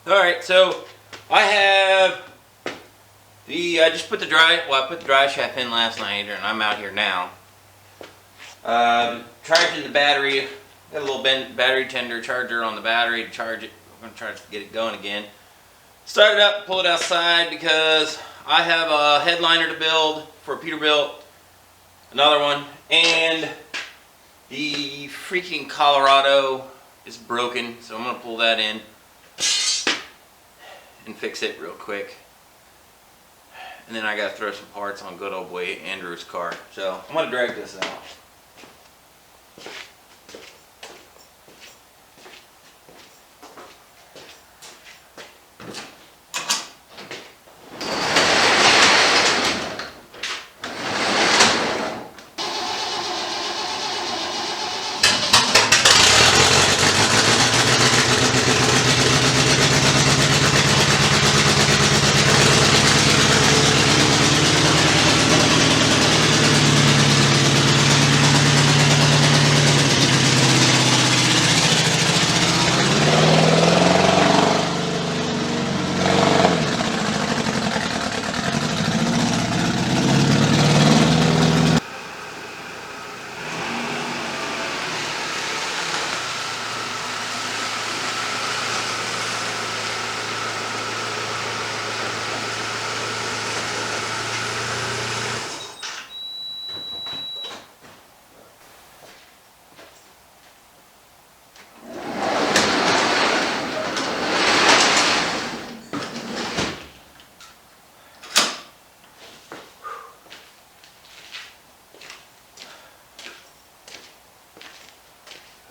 Alright, so I have I just put the I put the dry shaft in last night, and I'm out here now. Charging the battery. Got a little battery tender charger on the battery to charge it. I'm going to try to get it going again. Start it up, pull it outside because I have a headliner to build for Peterbilt, another one, and the freaking Colorado is broken, so I'm going to pull that in and fix it real quick. And then I got to throw some parts on good old boy Andrew's car. So I'm going to drag this out.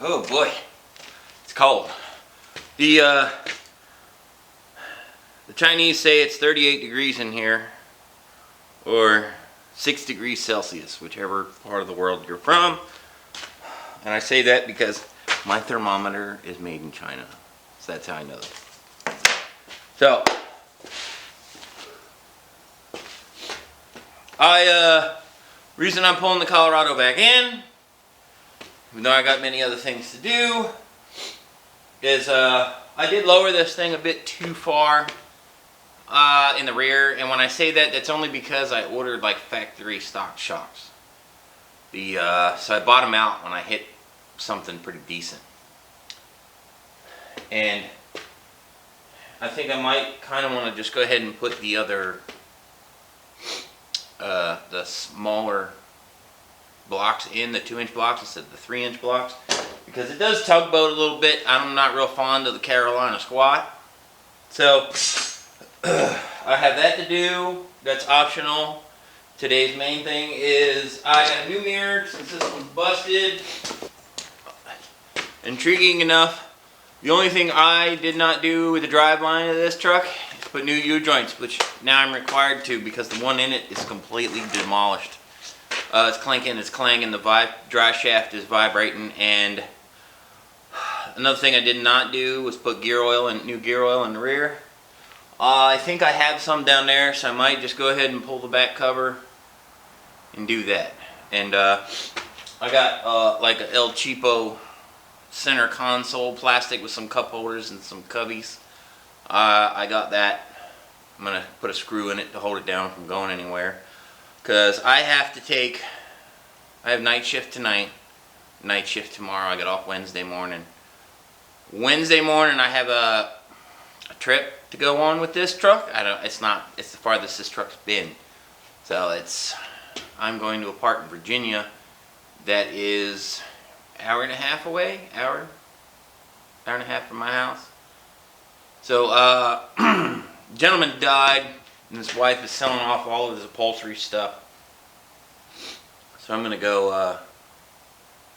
Oh boy, it's cold. The Chinese say it's 38 degrees in here, or 6 degrees Celsius, whichever part of the world you're from. And I say that because my thermometer is made in China, so that's how I know that. So, reason I'm pulling the Colorado back in, even though I got many other things to do, is I did lower this thing a bit too far in the rear, and when I say that, that's only because I ordered like factory stock shocks. So I bought them out when I hit something pretty decent, and I think I might kind of want to just go ahead and put the other, the smaller blocks in, the 2-inch blocks instead of the 3-inch blocks, because it does tugboat a little bit. I'm not real fond of the Carolina squat, so I have that to do. That's optional. Today's main thing is I got a new mirror since this one's busted. Intriguing enough, the only thing I did not do with the driveline of this truck is put new U-joints, which now I'm required to because the one in it is completely demolished. It's clanking, it's clanging, the dry shaft is vibrating, and another thing I did not do was put new gear oil in the rear. I think I have some down there, so I might just go ahead and pull the back cover and do that. And I got like a El Cheapo center console plastic with some cup holders and some cubbies. I got that. I'm going to put a screw in it to hold it down from going anywhere. Because I have night shift tonight, night shift tomorrow. I get off Wednesday morning. Wednesday morning I have a trip to go on with this truck. It's the farthest this truck's been. So I'm going to a park in Virginia that is hour and a half away, hour and a half from my house. So, gentleman died, and his wife is selling off all of his upholstery stuff. So I'm going to go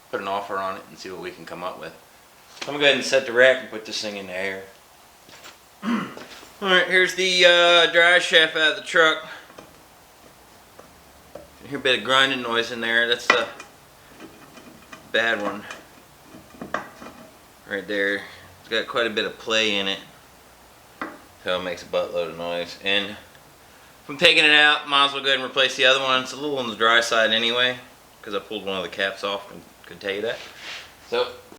put an offer on it and see what we can come up with. So I'm going to go ahead and set the rack and put this thing in the air. Alright, here's the dry shaft out of the truck. You hear a bit of grinding noise in there. That's the bad one. Right there. It's got quite a bit of play in it. So it makes a buttload of noise. And if I'm taking it out, might as well go ahead and replace the other one. It's a little on the dry side anyway, because I pulled one of the caps off and could tell you that. So